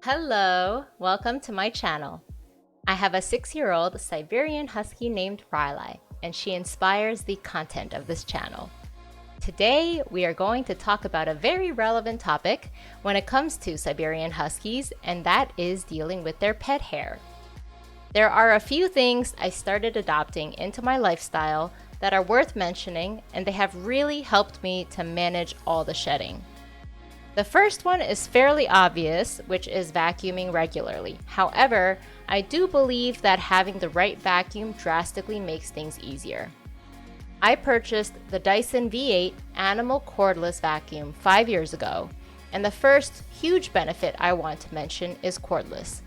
Hello, welcome to my channel. I have a 6-year-old Siberian Husky named Rylai, and she inspires the content of this channel. Today, we are going to talk about a very relevant topic when it comes to Siberian Huskies, and that is dealing with their pet hair. There are a few things I started adopting into my lifestyle that are worth mentioning, and they have really helped me to manage all the shedding. The first one is fairly obvious, which is vacuuming regularly. However, I do believe that having the right vacuum drastically makes things easier. I purchased the Dyson V8 Animal Cordless Vacuum 5 years ago, and the first huge benefit I want to mention is cordless.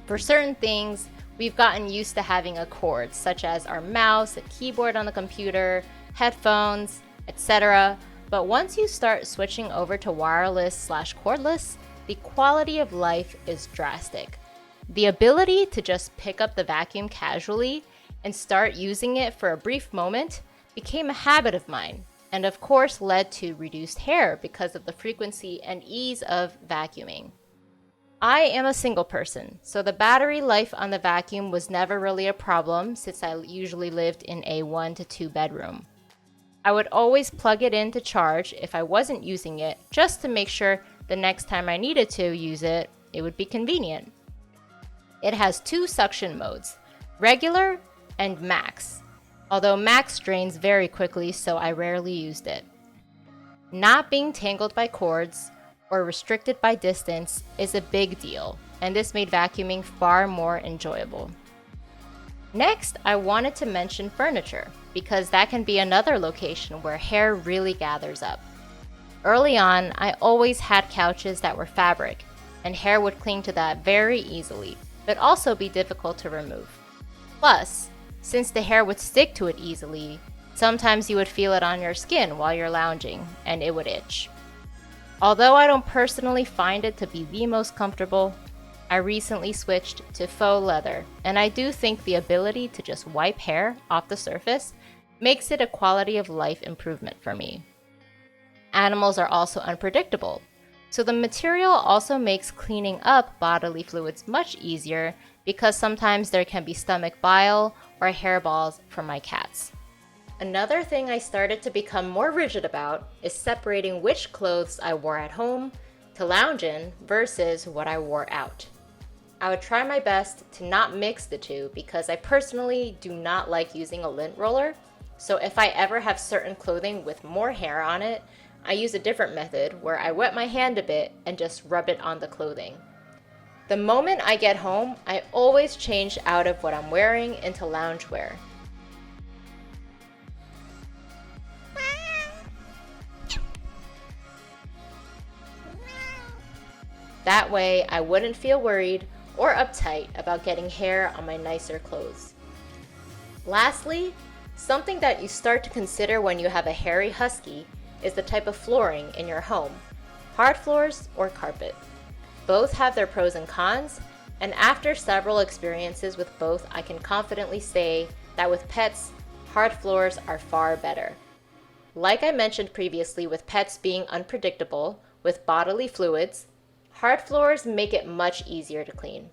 For certain things, we've gotten used to having a cord, such as our mouse, a keyboard on the computer, headphones, etc. But once you start switching over to wireless/cordless, the quality of life is drastic. The ability to just pick up the vacuum casually and start using it for a brief moment became a habit of mine, and of course led to reduced hair because of the frequency and ease of vacuuming. I am a single person, so the battery life on the vacuum was never really a problem since I usually lived in a 1 to 2 bedroom. I would always plug it in to charge if I wasn't using it, just to make sure the next time I needed to use it, it would be convenient. It has 2 suction modes, regular and max, although max drains very quickly, so I rarely used it. Not being tangled by cords or restricted by distance is a big deal, and this made vacuuming far more enjoyable. Next, I wanted to mention furniture, because that can be another location where hair really gathers up. Early on, I always had couches that were fabric, and hair would cling to that very easily, but also be difficult to remove. Plus, since the hair would stick to it easily, sometimes you would feel it on your skin while you're lounging, and it would itch. Although I don't personally find it to be the most comfortable, I recently switched to faux leather, and I do think the ability to just wipe hair off the surface makes it a quality of life improvement for me. Animals are also unpredictable, so the material also makes cleaning up bodily fluids much easier because sometimes there can be stomach bile or hairballs from my cats. Another thing I started to become more rigid about is separating which clothes I wore at home to lounge in versus what I wore out. I would try my best to not mix the two because I personally do not like using a lint roller, so if I ever have certain clothing with more hair on it, I use a different method where I wet my hand a bit and just rub it on the clothing. The moment I get home, I always change out of what I'm wearing into loungewear. That way, I wouldn't feel worried or uptight about getting hair on my nicer clothes. Lastly, something that you start to consider when you have a hairy husky is the type of flooring in your home, hard floors or carpet. Both have their pros and cons, and after several experiences with both, I can confidently say that with pets, hard floors are far better. Like I mentioned previously with pets being unpredictable with bodily fluids, hard floors make it much easier to clean.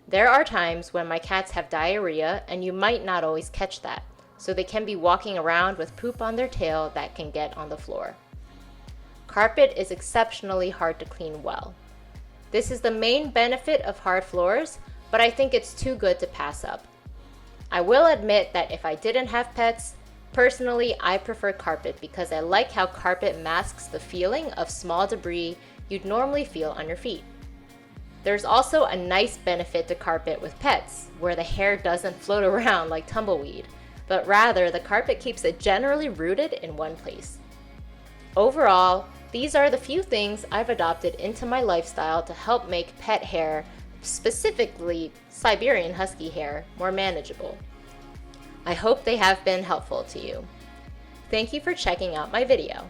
There are times when my cats have diarrhea and you might not always catch that, so they can be walking around with poop on their tail that can get on the floor. Carpet is exceptionally hard to clean well. This is the main benefit of hard floors, but I think it's too good to pass up. I will admit that if I didn't have pets, personally I prefer carpet because I like how carpet masks the feeling of small debris you'd normally feel on your feet. There's also a nice benefit to carpet with pets, where the hair doesn't float around like tumbleweed, but rather the carpet keeps it generally rooted in one place. Overall, these are the few things I've adopted into my lifestyle to help make pet hair, specifically Siberian Husky hair, more manageable. I hope they have been helpful to you. Thank you for checking out my video.